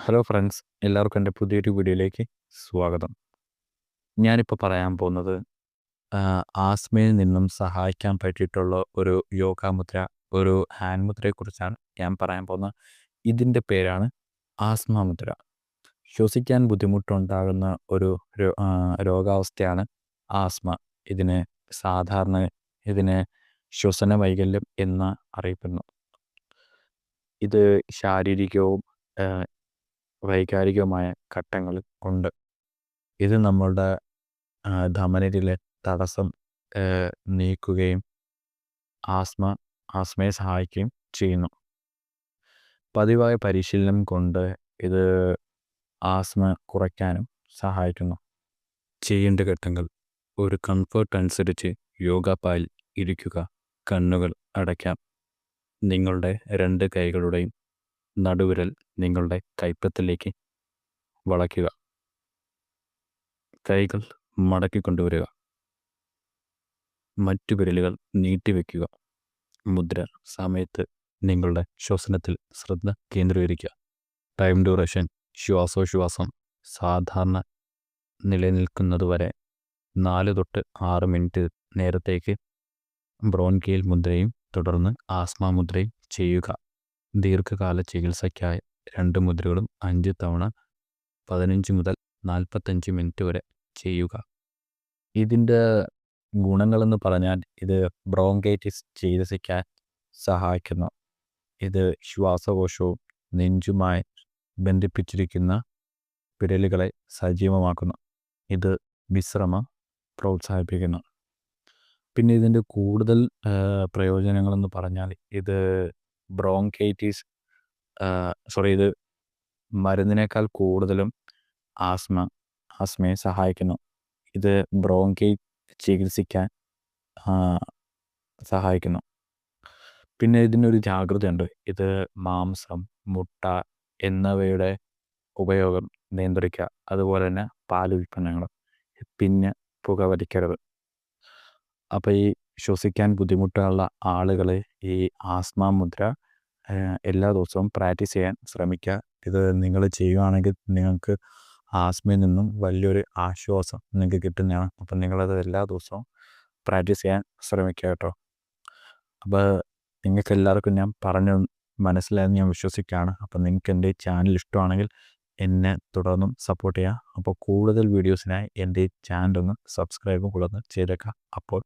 Hello friends, എല്ലാവർക്കും എൻ്റെ പുതിയൊരു വീഡിയോയിലേക്ക് സ്വാഗതം. ഞാനിപ്പോൾ പറയാൻ പോകുന്നത് ആസ്മയിൽ നിന്നും സഹായിക്കാൻ പറ്റിയിട്ടുള്ള ഒരു യോഗാമുദ്ര, ഒരു ഹാൻഡ് മുദ്രയെക്കുറിച്ചാണ് ഞാൻ പറയാൻ പോകുന്നത്. ഇതിൻ്റെ പേരാണ് ആസ്മ മുദ്ര. ശ്വസിക്കാൻ ബുദ്ധിമുട്ടുണ്ടാകുന്ന ഒരു രോഗാവസ്ഥയാണ് ആസ്മ. ഇതിന് സാധാരണ ഇതിനെ ശ്വസന വൈകല്യം എന്ന് അറിയപ്പെടുന്നു. ഇത് ശാരീരികവും വൈകാരികവുമായ ഘട്ടങ്ങൾ ഉണ്ട്. ഇത് നമ്മളുടെ ധമനിയിലെ തടസ്സം നീക്കുകയും ആസ്മയെ സഹായിക്കുകയും ചെയ്യുന്നു. പതിവായ പരിശീലനം കൊണ്ട് ഇത് ആസ്മ കുറയ്ക്കാനും സഹായിക്കുന്നു. ചെയ്യേണ്ട ഘട്ടങ്ങൾ: ഒരു കംഫർട്ട് അനുസരിച്ച് യോഗ പായിൽ ഇരിക്കുക. കണ്ണുകൾ അടയ്ക്കാം. നിങ്ങളുടെ 2 കൈകളുടെയും നടുവിരൽ നിങ്ങളുടെ കൈപ്പത്തിലേക്ക് വളയ്ക്കുക. കൈകൾ മടക്കിക്കൊണ്ടുവരിക. മറ്റു വിരലുകൾ നീട്ടിവെക്കുക. മുദ്ര സമയത്ത് നിങ്ങളുടെ ശ്വസനത്തിൽ ശ്രദ്ധ കേന്ദ്രീകരിക്കുക. ടൈം ഡ്യൂറേഷൻ: ശ്വാസോച്ഛ്വാസം സാധാരണ നിലനിൽക്കുന്നതുവരെ 4 തൊട്ട് 6 മിനിറ്റ് നേരത്തേക്ക് ബ്രോൺകിയൽ മുദ്രയും തുടർന്ന് ആസ്മ മുദ്രയും ചെയ്യുക. ദീർഘകാല ചികിത്സയ്ക്കായി 2 മുദ്രകളും 5 തവണ 15 മുതൽ 45 മിനിറ്റ് വരെ ചെയ്യുക. ഇതിൻ്റെ ഗുണങ്ങളെന്ന് പറഞ്ഞാൽ ഇത് ബ്രോങ്കൈറ്റിസ് ചികിത്സിക്കാൻ സഹായിക്കുന്നു. ഇത് ശ്വാസകോശവും നെഞ്ചുമായി ബന്ധിപ്പിച്ചിരിക്കുന്ന വിരലുകളെ സജീവമാക്കുന്നു. ഇത് വിശ്രമം പ്രോത്സാഹിപ്പിക്കുന്നു. പിന്നെ ഇതിൻ്റെ കൂടുതൽ പ്രയോജനങ്ങളെന്ന് പറഞ്ഞാൽ ഇത് ഇത് മരുന്നിനേക്കാൾ കൂടുതലും ആസ്മയെ സഹായിക്കുന്നു. ഇത് ബ്രോങ്കൈറ്റ് ചികിത്സിക്കാൻ സഹായിക്കുന്നു. പിന്നെ ഇതിനൊരു ജാഗ്രതയുണ്ട്. ഇത് മാംസം, മുട്ട എന്നിവയുടെ ഉപയോഗം നിയന്ത്രിക്കുക. അതുപോലെ തന്നെ പാലുൽപ്പന്നങ്ങൾ. പിന്നെ പുകവലിക്കരുത്. അപ്പോൾ ഈ ശ്വസിക്കാൻ ബുദ്ധിമുട്ടുള്ള ആളുകൾ ഈ ആസ്മ മുദ്ര എല്ലാ ദിവസവും പ്രാക്ടീസ് ചെയ്യാൻ ശ്രമിക്കുക. ഇത് നിങ്ങൾ ചെയ്യുകയാണെങ്കിൽ നിങ്ങൾക്ക് ആസ്മയിൽ നിന്നും വലിയൊരു ആശ്വാസം നിങ്ങൾക്ക് കിട്ടുന്നതാണ്. അപ്പം നിങ്ങളത് എല്ലാ ദിവസവും പ്രാക്ടീസ് ചെയ്യാൻ ശ്രമിക്കുക കേട്ടോ. അപ്പോൾ നിങ്ങൾക്ക് എല്ലാവർക്കും ഞാൻ പറഞ്ഞ് മനസ്സിലായെന്ന് ഞാൻ വിശ്വസിക്കുകയാണ്. അപ്പം നിങ്ങൾക്ക് എൻ്റെ ചാനൽ ഇഷ്ടമാണെങ്കിൽ എന്നെ തുടർന്നും സപ്പോർട്ട് ചെയ്യുക. അപ്പോൾ കൂടുതൽ വീഡിയോസിനായി എൻ്റെ ചാനൽ ഒന്ന് സബ്സ്ക്രൈബും കൂടെ ഒന്ന് ചെയ്തേക്കാം. അപ്പോൾ